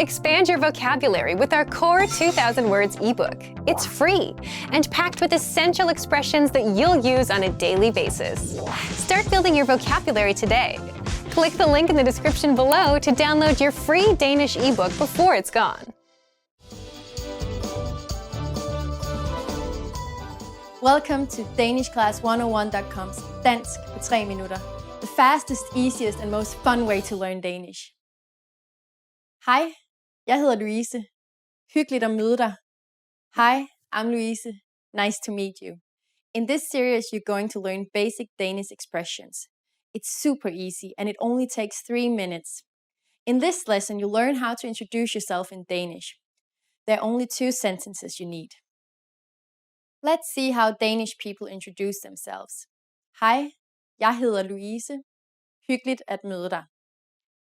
Expand your vocabulary with our Core 2000 Words ebook. It's free and packed with essential expressions that you'll use on a daily basis. Start building your vocabulary today. Click the link in the description below to download your free Danish ebook before it's gone. Welcome to DanishClass101.com's Dansk på 3 minutter. The fastest, easiest and most fun way to learn Danish. Hej, jeg hedder Louise. Hyggeligt at møde dig. Hi, I'm Louise. Nice to meet you. In this series, you're going to learn basic Danish expressions. It's super easy and it only takes 3 minutes. In this lesson, you'll learn how to introduce yourself in Danish. There are only 2 sentences you need. Let's see how Danish people introduce themselves. Hej, jeg hedder Louise. Hyggeligt at møde dig.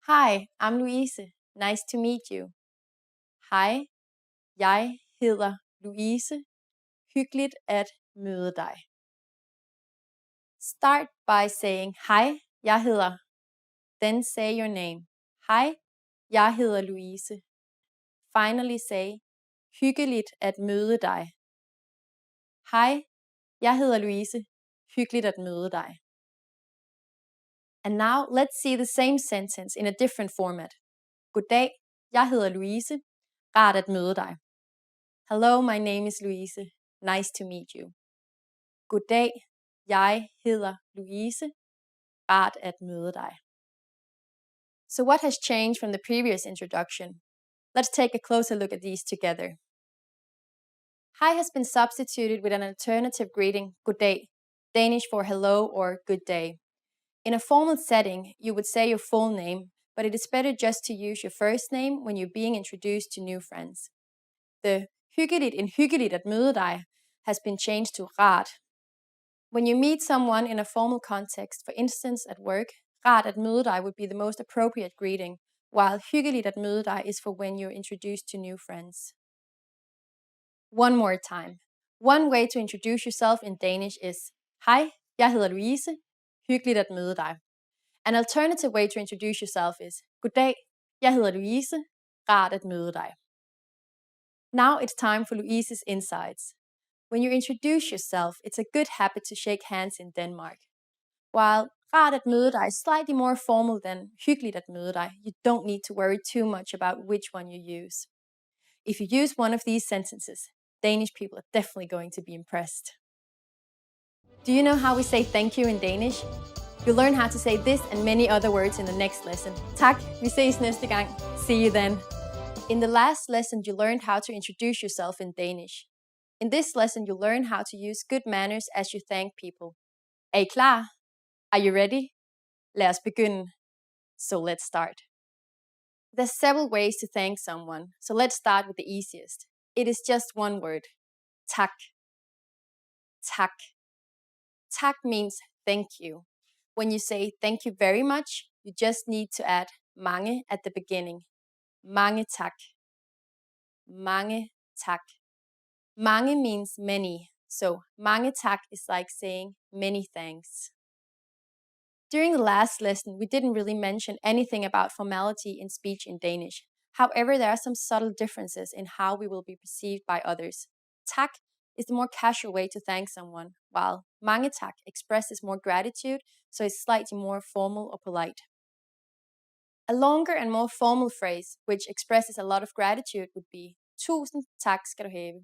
Hi, I'm Louise. Nice to meet you. Hej, jeg hedder Louise. Hyggeligt at møde dig. Start by saying, hej, jeg hedder. Then say your name. Hej, jeg hedder Louise. Finally say, hyggeligt at møde dig. Hej, jeg hedder Louise. Hyggeligt at møde dig. And now let's see the same sentence in a different format. Goddag, jeg hedder Louise. Rart at møde dig. Hello, my name is Louise. Nice to meet you. Goddag, jeg hedder Louise. Rart at møde dig. So what has changed from the previous introduction? Let's take a closer look at these together. Hi has been substituted with an alternative greeting, goddag, Danish for hello or good day. In a formal setting, you would say your full name, but it is better just to use your first name when you're being introduced to new friends. The hyggeligt in hyggeligt at møde dig has been changed to rart. When you meet someone in a formal context, for instance at work, rart at møde dig would be the most appropriate greeting, while hyggeligt at møde dig is for when you're introduced to new friends. One more time. One way to introduce yourself in Danish is, hej, jeg hedder Louise. Hyggeligt at møde dig. An alternative way to introduce yourself is, goddag, jeg hedder Louise. Rart at møde dig. Now it's time for Louise's insights. When you introduce yourself, it's a good habit to shake hands in Denmark. While rart at møde dig is slightly more formal than hyggeligt at møde dig, you don't need to worry too much about which one you use. If you use one of these sentences, Danish people are definitely going to be impressed. Do you know how we say thank you in Danish? You'll learn how to say this and many other words in the next lesson. Tak, vi ses næste gang. See you then. In the last lesson, you learned how to introduce yourself in Danish. In this lesson, you'll learn how to use good manners as you thank people. Er I klar? Are you ready? Lad os begynde. So let's start. There's several ways to thank someone, so let's start with the easiest. It is just one word. Tak. Tak. Tak means thank you. When you say thank you very much, you just need to add mange at the beginning. Mange tak. Mange tak. Mange means many, so mange tak is like saying many thanks. During the last lesson, we didn't really mention anything about formality in speech in Danish. However, there are some subtle differences in how we will be perceived by others. Tak is the more casual way to thank someone, while mange tak expresses more gratitude, so it's slightly more formal or polite. A longer and more formal phrase, which expresses a lot of gratitude, would be tusind tak skal du have.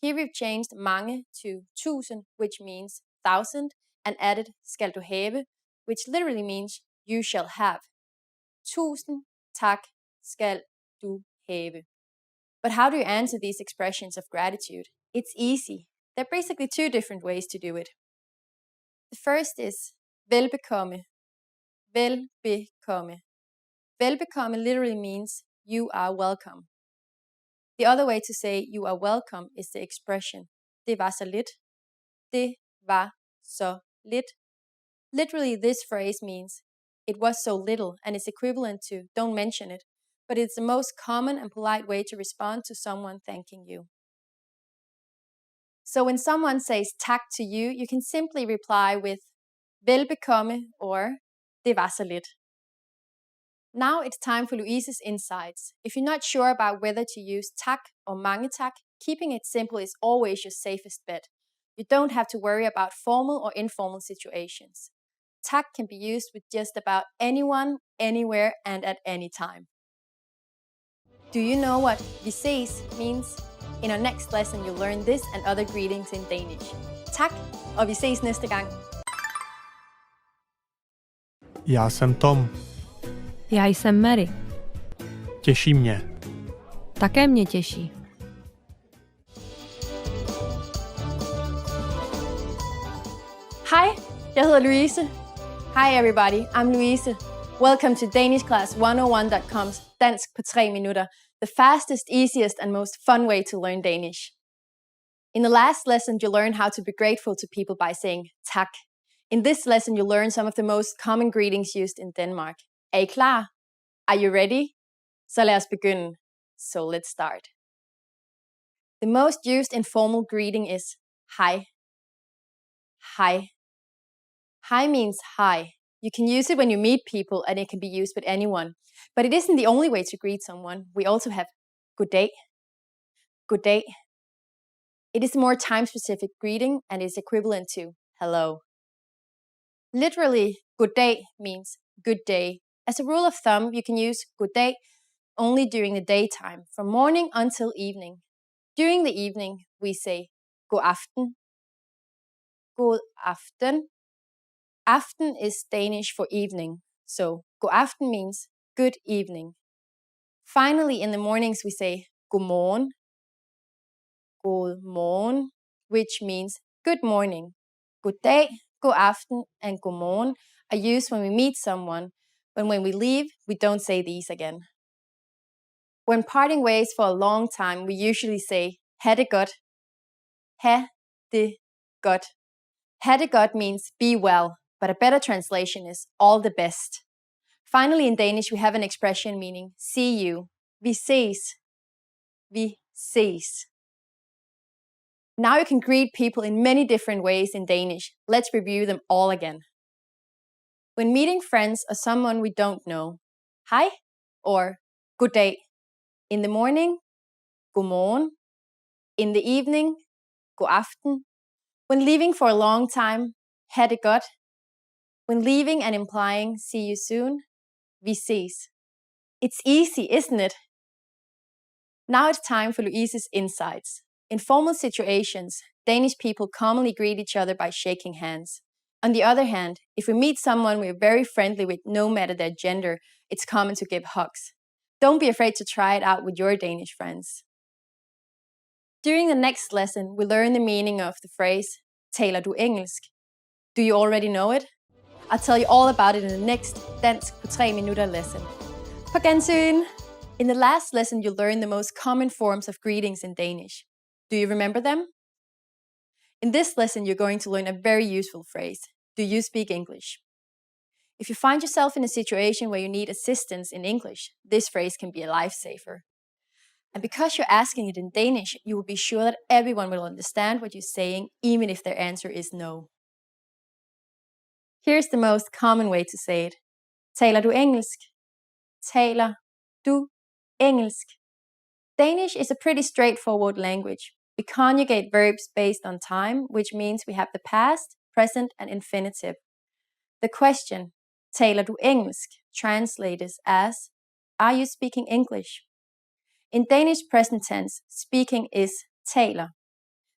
Here we've changed mange to tusind, which means 1,000, and added skal du have, which literally means you shall have. Tusind tak skal du have. But how do you answer these expressions of gratitude? It's easy. There are basically 2 different ways to do it. The first is velbekomme. Velbekomme. Velbekomme literally means you are welcome. The other way to say you are welcome is the expression det var så lidt. Det var så lidt. Literally, this phrase means it was so little and is equivalent to don't mention it, but it's the most common and polite way to respond to someone thanking you. So when someone says tak to you, you can simply reply with velbekomme or det var så lidt. Now it's time for Louise's insights. If you're not sure about whether to use tak or mange tak, keeping it simple is always your safest bet. You don't have to worry about formal or informal situations. Tak can be used with just about anyone, anywhere, and at any time. Do you know what vi ses means? In our next lesson, you'll learn this and other greetings in Danish. Tak, og vi ses næste gang. Já jsem Tom. Já jsem Mary. Těší mě. Také mě těší. Hi, jeg hedder Louise. Hi everybody, I'm Louise. Welcome to DanishClass101.com's Dansk på 3 minutter, the fastest, easiest and most fun way to learn Danish. In the last lesson, you learned how to be grateful to people by saying tak. In this lesson, you'll learn some of the most common greetings used in Denmark. Er I klar? Are you ready? Så lad os begynde. So let's start. The most used informal greeting is hi. Hi. Hi means hi. You can use it when you meet people and it can be used with anyone. But it isn't the only way to greet someone. We also have good day. Good day. It is a more time-specific greeting and is equivalent to hello. Literally, good day means good day. As a rule of thumb, you can use good day only during the daytime, from morning until evening. During the evening, we say god aften. God aften. Aften is Danish for evening, so god aften means good evening. Finally, in the mornings, we say god morgen. God morgen, which means good morning. Good day, god aften, and god morgen are used when we meet someone, but when we leave, we don't say these again. When parting ways for a long time, we usually say ha' det godt. Ha' det godt. Ha' det godt means be well, but a better translation is all the best. Finally, in Danish, we have an expression meaning see you. Vi ses. Vi ses. Now you can greet people in many different ways in Danish. Let's review them all again. When meeting friends or someone we don't know, hej or good day. In the morning, god morgen. In the evening, god aften. When leaving for a long time, ha' det godt. When leaving and implying see you soon, vi ses. It's easy, isn't it? Now it's time for Louise's insights. In formal situations, Danish people commonly greet each other by shaking hands. On the other hand, if we meet someone we're very friendly with no matter their gender, it's common to give hugs. Don't be afraid to try it out with your Danish friends. During the next lesson, we learn the meaning of the phrase, taler du engelsk? Do you already know it? I'll tell you all about it in the next Dansk på 3 minutter lesson. På gensyn! In the last lesson, you learned the most common forms of greetings in Danish. Do you remember them? In this lesson, you're going to learn a very useful phrase. Do you speak English? If you find yourself in a situation where you need assistance in English, this phrase can be a lifesaver. And because you're asking it in Danish, you will be sure that everyone will understand what you're saying, even if their answer is no. Here's the most common way to say it. Taler du engelsk? Taler du engelsk? Danish is a pretty straightforward language. We conjugate verbs based on time, which means we have the past, present, and infinitive. The question, taler du engelsk, translates as, are you speaking English? In Danish present tense, speaking is taler.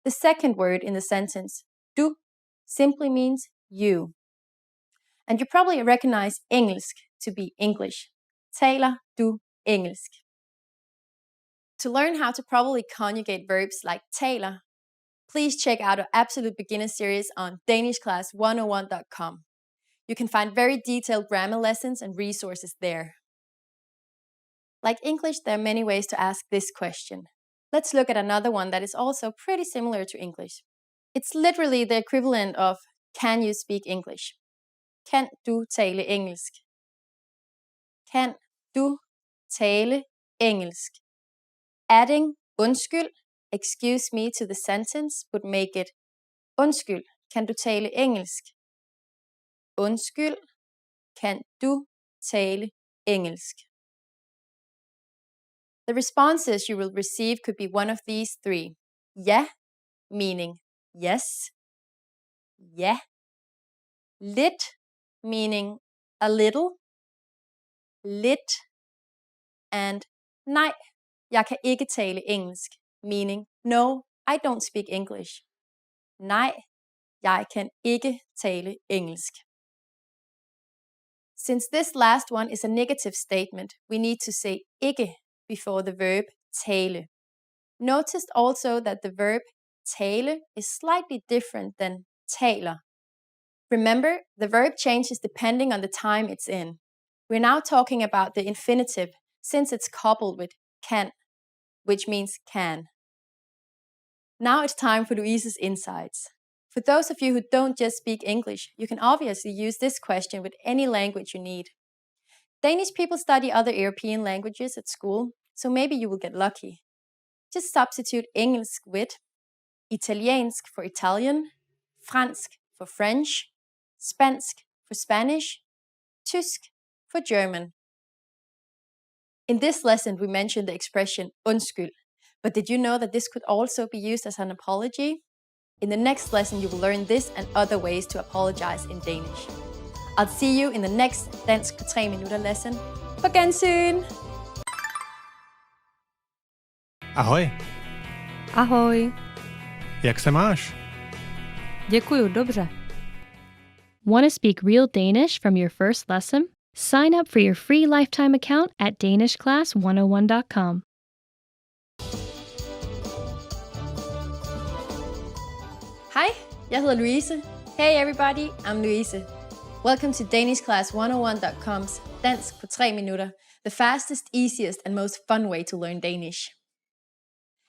The second word in the sentence, du, simply means you. And you probably recognize engelsk to be English. Taler du engelsk. To learn how to properly conjugate verbs like taler, please check out our Absolute Beginner series on DanishClass101.com. You can find very detailed grammar lessons and resources there. Like English, there are many ways to ask this question. Let's look at another one that is also pretty similar to English. It's literally the equivalent of, can you speak English? Kan du tale engelsk? Kan du tale engelsk? Adding undskyld, excuse me, to the sentence would make it undskyld, kan du tale engelsk? Undskyld, kan du tale engelsk? The responses you will receive could be one of these three. Ja, meaning yes. Ja. Lidt, meaning a little. Lidt. And nej, jeg kan ikke tale engelsk, meaning no, I don't speak English. Nej, jeg kan ikke tale engelsk. Since this last one is a negative statement, we need to say ikke before the verb tale. Notice also that the verb tale is slightly different than taler. Remember, the verb changes depending on the time it's in. We're now talking about the infinitive since it's coupled with can, which means can. Now it's time for Louise's insights. For those of you who don't just speak English, you can obviously use this question with any language you need. Danish people study other European languages at school, so maybe you will get lucky. Just substitute engelsk with italiensk for Italian, fransk for French, spansk for Spanish, tysk for German. In this lesson, we mentioned the expression undskyld, but did you know that this could also be used as an apology? In the next lesson, you will learn this and other ways to apologize in Danish. I'll see you in the next Dansk på 3 minutter lesson. På gensyn! Ahoj, Ahoj. jak se máš? Děkuju, dobře. Want to speak real Danish from your first lesson? Sign up for your free lifetime account at danishclass101.com. Hi, jeg hedder Louise. Hey everybody, I'm Louise. Welcome to danishclass101.com's Dansk på 3 minutter, the fastest, easiest and most fun way to learn Danish.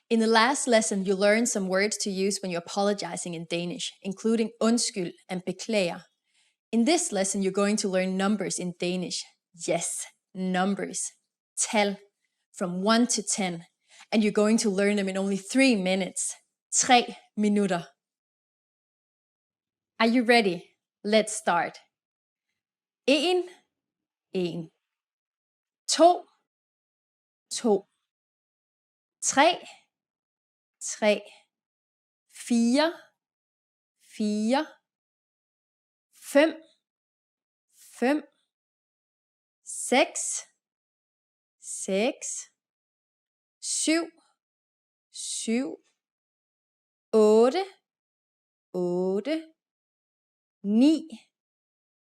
In the last lesson, you learned some words to use when you're apologizing in Danish, including undskyld and beklager. In this lesson, you're going to learn numbers in Danish. Yes, numbers. Tal, from 1 to 10. And you're going to learn them in only 3 minutes. 3 minutter. Are you ready? Let's start. 1, 1. 2, 2. 3, 3. 4, 4. 5, 5. 6, 6. 7, 7. 8, 8. 9,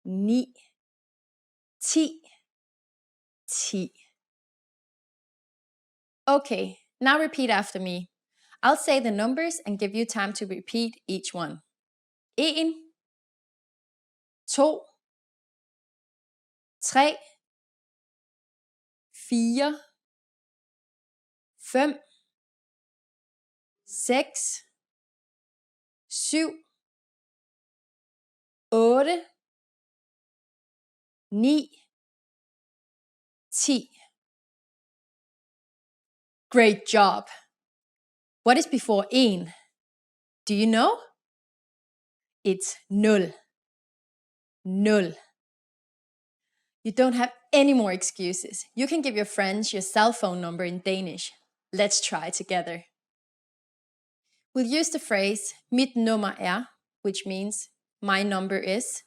9. 10, 10. Okay, now repeat after me. I'll say the numbers and give you time to repeat each one. 1, 2, 3, 4, 5, 6, 7, 8, 9, 10. Great job. What is before 1? Do you know? It's 0. 0. You don't have any more excuses. You can give your friends your cell phone number in Danish. Let's try together. We'll use the phrase mit nummer er, which means my number is.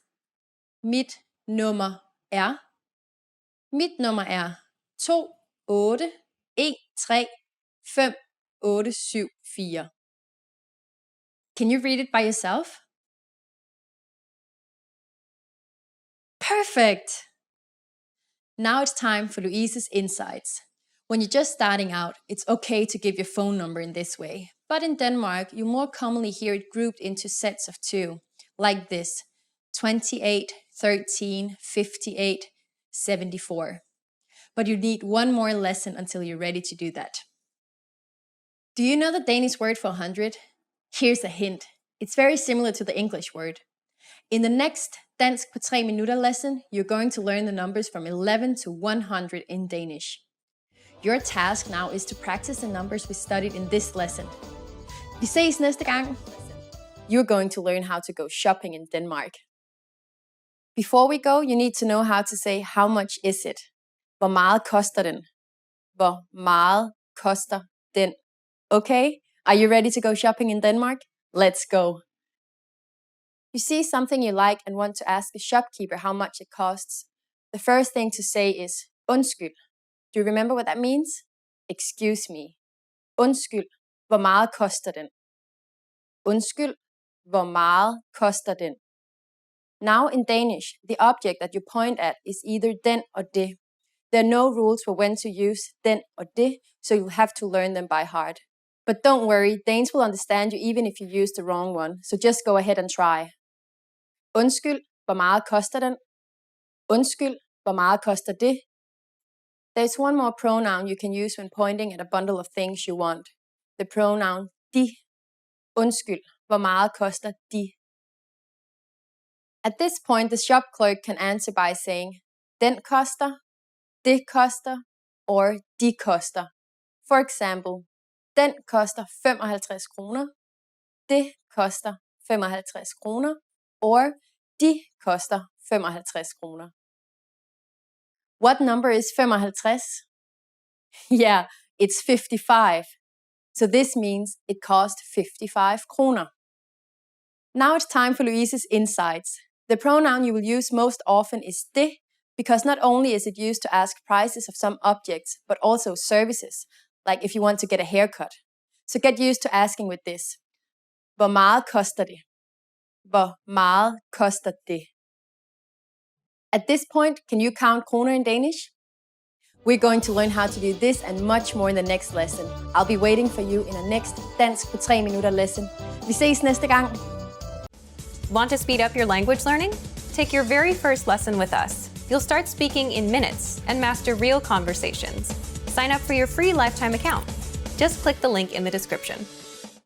Mit nummer er. Mit nummer er 2, 8, 1, 3, 5, 8, 7, 4. Can you read it by yourself? Perfect! Now it's time for Louise's insights. When you're just starting out, it's okay to give your phone number in this way. But in Denmark, you more commonly hear it grouped into sets of 2, like this: 28, 13, 58, 74. But you need one more lesson until you're ready to do that. Do you know the Danish word for 100? Here's a hint. It's very similar to the English word. In the next Dansk på 3 minutter lesson, you're going to learn the numbers from 11 to 100 in Danish. Your task now is to practice the numbers we studied in this lesson. Vi ses næste gang. You're going to learn how to go shopping in Denmark. Before we go, you need to know how to say how much is it. Hvor meget koster den? Hvor meget koster den? Okay, are you ready to go shopping in Denmark? Let's go. You see something you like and want to ask a shopkeeper how much it costs. The first thing to say is undskyld. Do you remember what that means? Excuse me. Undskyld, hvor meget koster den? Undskyld, hvor meget koster den? Now in Danish, the object that you point at is either den or det. There are no rules for when to use den or det, so you'll have to learn them by heart. But don't worry, Danes will understand you even if you use the wrong one, so just go ahead and try. Undskyld, hvor meget koster den? Undskyld, hvor meget koster det? There's one more pronoun you can use when pointing at a bundle of things you want. The pronoun de. Undskyld, hvor meget koster de? At this point, the shop clerk can answer by saying, den koster, det koster, or de koster. For example, den koster 55 kroner, det koster 55 kroner, or de koster 55 kroner. What number is 55? Yeah, it's 55. So this means it cost 55 kroner. Now it's time for Louise's insights. The pronoun you will use most often is det, because not only is it used to ask prices of some objects, but also services, like if you want to get a haircut. So get used to asking with this. Hvor meget koster det? Hvor meget koster det? At this point, can you count kroner in Danish? We're going to learn how to do this and much more in the next lesson. I'll be waiting for you in a next Dansk på 3 minutter lesson. Vi ses næste gang. Want to speed up your language learning? Take your very first lesson with us. You'll start speaking in minutes and master real conversations. Sign up for your free lifetime account. Just click the link in the description.